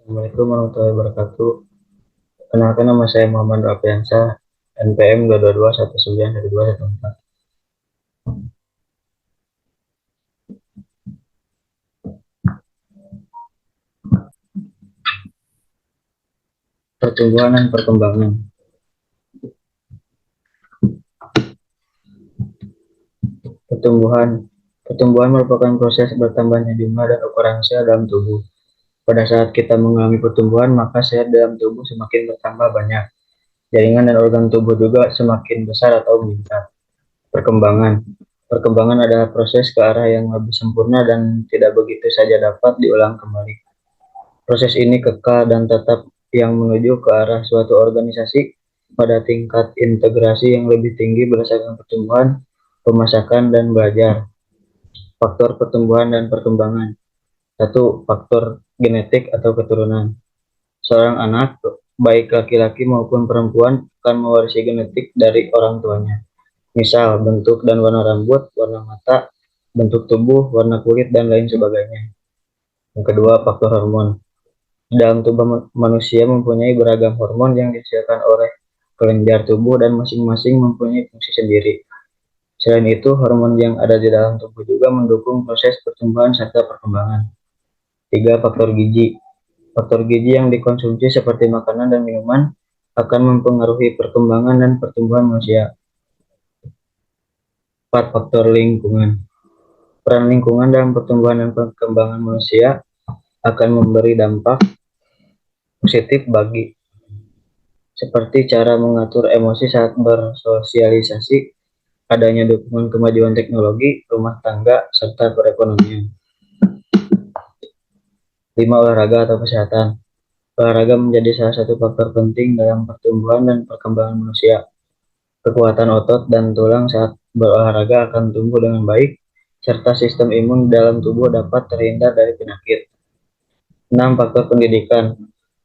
Assalamualaikum warahmatullahi wabarakatuh. Kenalkan nama saya Muhammad Rafiansyah, NPM 222191214. Pertumbuhan dan perkembangan. Pertumbuhan. Pertumbuhan merupakan proses bertambahnya jumlah dan ukuran sel dalam tubuh. Pada saat kita mengalami pertumbuhan, maka sel dalam tubuh semakin bertambah banyak. Jaringan dan organ tubuh juga semakin besar atau meningkat. Perkembangan. Perkembangan adalah proses ke arah yang lebih sempurna dan tidak begitu saja dapat diulang kembali. Proses ini kekal dan tetap yang menuju ke arah suatu organisasi pada tingkat integrasi yang lebih tinggi berdasarkan pertumbuhan, pemasakan, dan belajar. Faktor pertumbuhan dan perkembangan. Satu, faktor genetik atau keturunan. Seorang anak, baik laki-laki maupun perempuan, akan mewarisi genetik dari orang tuanya. Misal, bentuk dan warna rambut, warna mata, bentuk tubuh, warna kulit, dan lain sebagainya. Yang kedua, faktor hormon. Dalam tubuh manusia mempunyai beragam hormon yang dihasilkan oleh kelenjar tubuh dan masing-masing mempunyai fungsi sendiri. Selain itu, hormon yang ada di dalam tubuh juga mendukung proses pertumbuhan serta perkembangan. Tiga, faktor gizi. Faktor gizi yang dikonsumsi seperti makanan dan minuman akan mempengaruhi perkembangan dan pertumbuhan manusia. Empat, faktor lingkungan. Peran lingkungan dalam pertumbuhan dan perkembangan manusia akan memberi dampak positif bagi seperti cara mengatur emosi saat bersosialisasi, adanya dukungan kemajuan teknologi, rumah tangga, serta perekonomian. 5. Olahraga atau kesehatan. Olahraga menjadi salah satu faktor penting dalam pertumbuhan dan perkembangan manusia. Kekuatan otot dan tulang saat berolahraga akan tumbuh dengan baik, serta sistem imun dalam tubuh dapat terhindar dari penyakit. 6. Faktor pendidikan.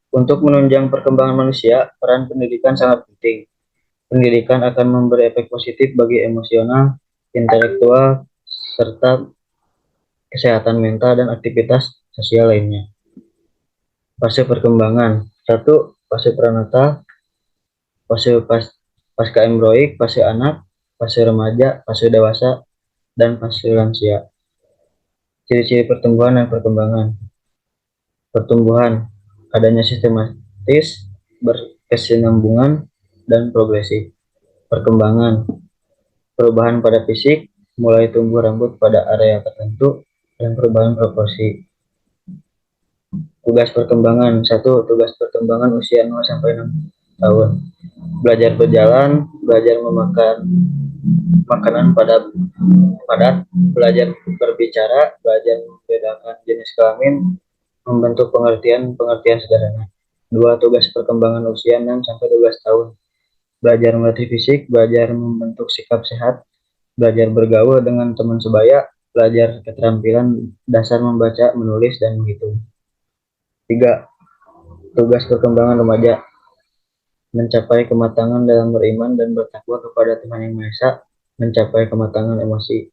Untuk menunjang perkembangan manusia, peran pendidikan sangat penting. Pendidikan akan memberi efek positif bagi emosional, intelektual, serta kesehatan mental dan aktivitas sosial lainnya. Fase perkembangan. 1. Fase prenatal, fase pasca embryoik, fase anak, fase remaja, fase dewasa, dan fase lansia. Ciri-ciri pertumbuhan dan perkembangan. Pertumbuhan, adanya sistematis, berkesinambungan, dan progresif. Perkembangan, perubahan pada fisik, mulai tumbuh rambut pada area tertentu, dan perubahan proporsi. Tugas perkembangan. 1. Tugas perkembangan usia 0-6 tahun. Belajar berjalan, belajar memakan makanan padat, belajar berbicara, belajar membedakan jenis kelamin, membentuk pengertian sederhana. 2. Tugas perkembangan usia 6-12 tahun. Belajar melatih fisik, belajar membentuk sikap sehat, belajar bergaul dengan teman sebaya, belajar keterampilan dasar membaca, menulis, dan menghitung. 3. Tugas perkembangan remaja. Mencapai kematangan dalam beriman dan bertakwa kepada Tuhan Yang Maha Esa, mencapai kematangan emosi,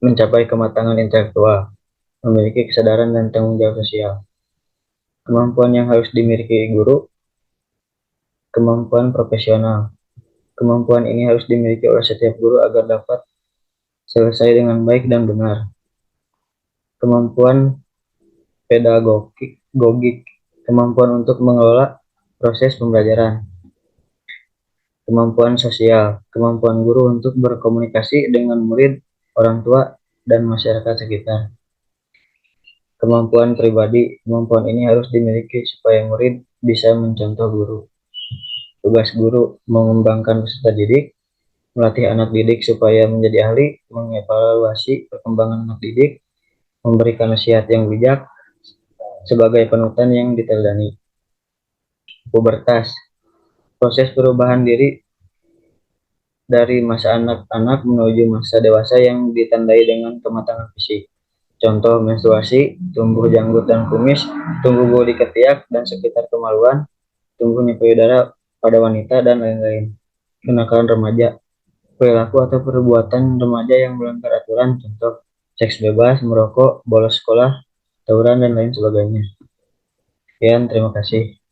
mencapai kematangan intelektual, memiliki kesadaran dan tanggung jawab sosial. Kemampuan yang harus dimiliki guru. Kemampuan profesional. Kemampuan ini harus dimiliki oleh setiap guru agar dapat selesai dengan baik dan benar. Kemampuan pedagogik, kemampuan untuk mengelola proses pembelajaran. Kemampuan sosial, kemampuan guru untuk berkomunikasi dengan murid, orang tua, dan masyarakat sekitar. Kemampuan pribadi, kemampuan ini harus dimiliki supaya murid bisa mencontoh guru. Tugas guru, mengembangkan peserta didik, melatih anak didik supaya menjadi ahli, mengevaluasi perkembangan anak didik, memberikan nasihat yang bijak, sebagai panutan yang diteladani. Pubertas, proses perubahan diri dari masa anak-anak menuju masa dewasa yang ditandai dengan kematangan fisik. Contoh menstruasi, tumbuh janggut dan kumis, tumbuh bodi ketiak dan sekitar kemaluan, tumbuhnya payudara pada wanita, dan lain-lain. Kenakalan remaja, perilaku atau perbuatan remaja yang melanggar aturan, contoh seks bebas, merokok, bolos sekolah, tawuran, dan lain sebagainya. Sekian, terima kasih.